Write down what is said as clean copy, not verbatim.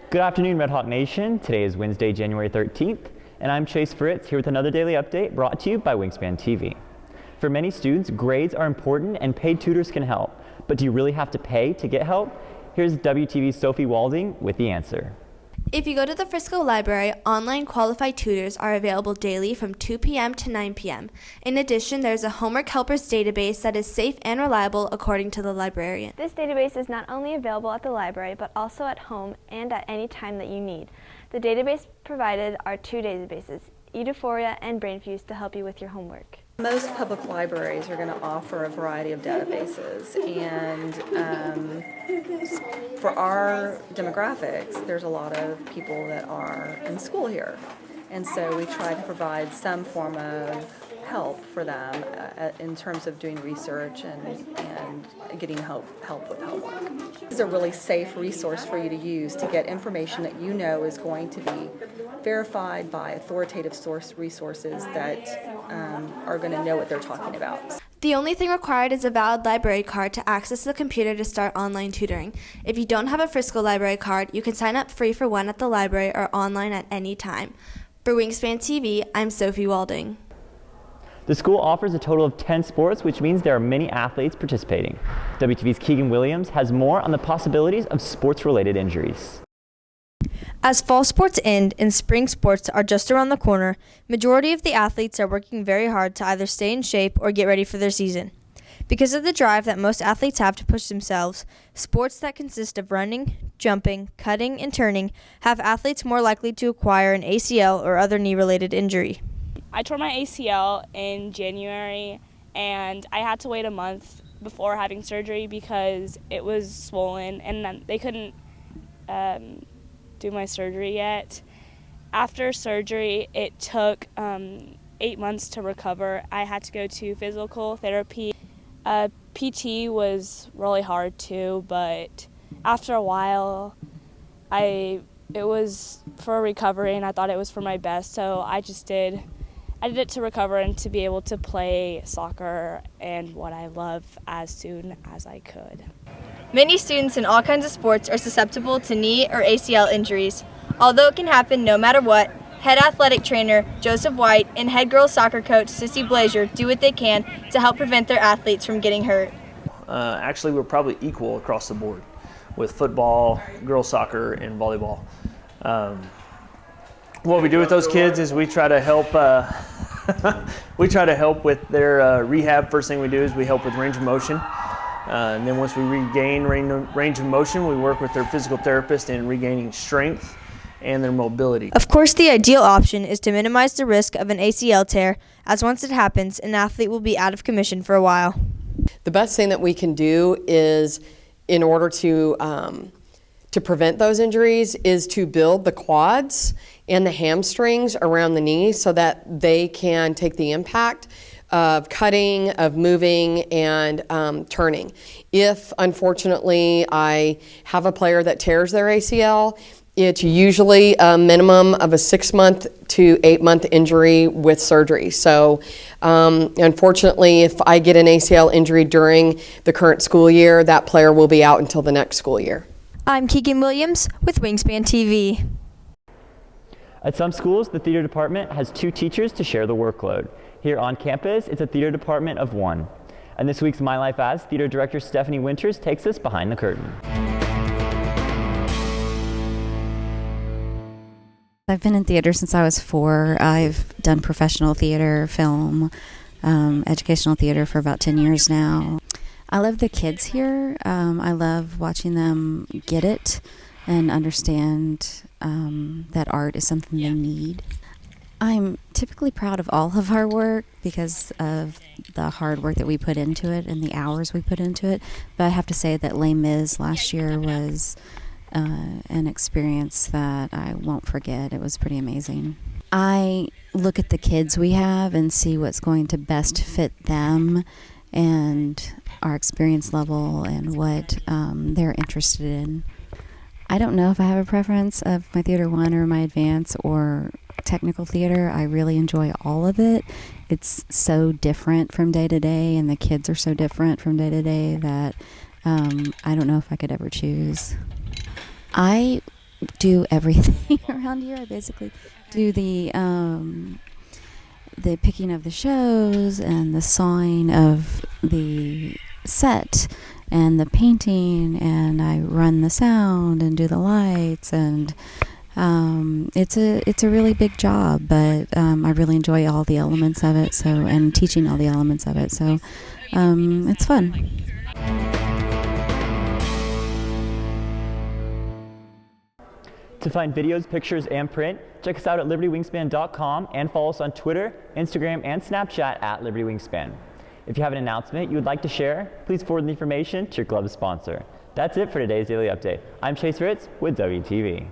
Good afternoon, Red Hawk Nation. Today is Wednesday, January 13th, and I'm Chase Fritz here with another daily update brought to you by Wingspan TV. For many students, grades are important and paid tutors can help. But do you really have to pay to get help? Here's WTV's Sophie Walding with the answer. If you go to the Frisco Library, online qualified tutors are available daily from 2 p.m. to 9 p.m. In addition, there's a homework helpers database that is safe and reliable according to the librarian. This database is not only available at the library, but also at home and at any time that you need. The database provided are two databases, Eduphoria and Brainfuse, to help you with your homework. Most public libraries are going to offer a variety of databases, and for our demographics, there's a lot of people that are in school here, and so we try to provide some form of help for them in terms of doing research and getting help with homework. This is a really safe resource for you to use to get information that you know is going to be verified by authoritative source resources that are going to know what they're talking about. The only thing required is a valid library card to access the computer to start online tutoring. If you don't have a Frisco library card, you can sign up free for one at the library or online at any time. For Wingspan TV, I'm Sophie Walding. The school offers a total of 10 sports, which means there are many athletes participating. WTV's Keegan Williams has more on the possibilities of sports-related injuries. As fall sports end and spring sports are just around the corner, majority of the athletes are working very hard to either stay in shape or get ready for their season. Because of the drive that most athletes have to push themselves, sports that consist of running, jumping, cutting, and turning have athletes more likely to acquire an ACL or other knee-related injury. I tore my ACL in January, and I had to wait a month before having surgery because it was swollen, and they couldn't do my surgery yet. After surgery, it took 8 months to recover. I had to go to physical therapy. PT was really hard too, but after a while, it was for recovery, and I thought it was for my best, so I did it to recover and to be able to play soccer and what I love as soon as I could. Many students in all kinds of sports are susceptible to knee or ACL injuries. Although it can happen no matter what, head athletic trainer Joseph White and head girls soccer coach Sissy Blazier do what they can to help prevent their athletes from getting hurt. Actually, we're probably equal across the board with football, girls soccer, and volleyball. What we do with those kids is we try to help. We try to help with their rehab. First thing we do is we help with range of motion. And then once we regain range of motion, we work with their physical therapist in regaining strength and their mobility. Of course, the ideal option is to minimize the risk of an ACL tear, as once it happens, an athlete will be out of commission for a while. The best thing that we can do is, in order to prevent those injuries, is to build the quads and the hamstrings around the knee so that they can take the impact of cutting, of moving, and turning. If, unfortunately, I have a player that tears their ACL, it's usually a minimum of a 6-month to 8-month injury with surgery. So, unfortunately, if I get an ACL injury during the current school year, that player will be out until the next school year. I'm Keegan Williams with Wingspan TV. At some schools, the theater department has 2 teachers to share the workload. Here on campus, it's a theater department of 1. And this week's My Life As theater director Stephanie Winters takes us behind the curtain. I've been in theater since I was 4. I've done professional theater, film, educational theater for about 10 years now. I love the kids here. I love watching them get it and understand that art is something they need. I'm typically proud of all of our work because of the hard work that we put into it and the hours we put into it. But I have to say that Les Mis last year was an experience that I won't forget. It was pretty amazing. I look at the kids we have and see what's going to best fit them and our experience level and what they're interested in. I don't know if I have a preference of my Theater 1 or my Advance or technical theater. I really enjoy all of it. It's so different from day to day, and the kids are so different from day to day that I don't know if I could ever choose. I do everything around here. I basically do the picking of the shows and the sawing of the set and the painting, and I run the sound and do the lights, and it's a really big job, but I really enjoy all the elements of it, and teaching all the elements of it, so it's fun. To find videos, pictures, and print, check us out at libertywingspan.com and follow us on Twitter, Instagram, and Snapchat at Liberty Wingspan. If you have an announcement you would like to share, please forward the information to your club sponsor. That's it for today's Daily Update. I'm Chase Fritz with WTV.